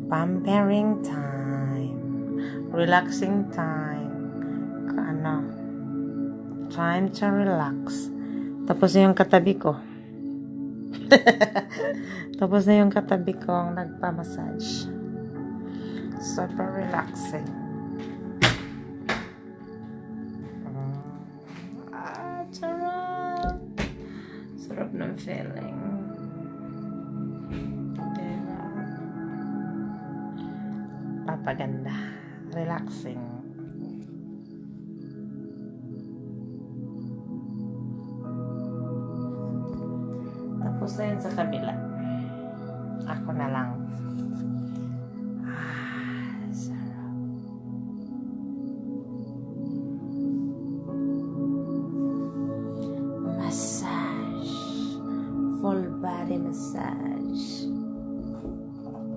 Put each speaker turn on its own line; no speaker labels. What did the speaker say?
Pampering time. Relaxing time. Time to relax. Tapos na yung katabi ko. Tapos na yung katabi ko ang nagpa-massage. Super relaxing. Sarap. Sarap ng feeling. Diba? Papaganda. Relaxing. Tapos na yun sa kabila. Ako na lang. Sarap. Massage. Full body massage.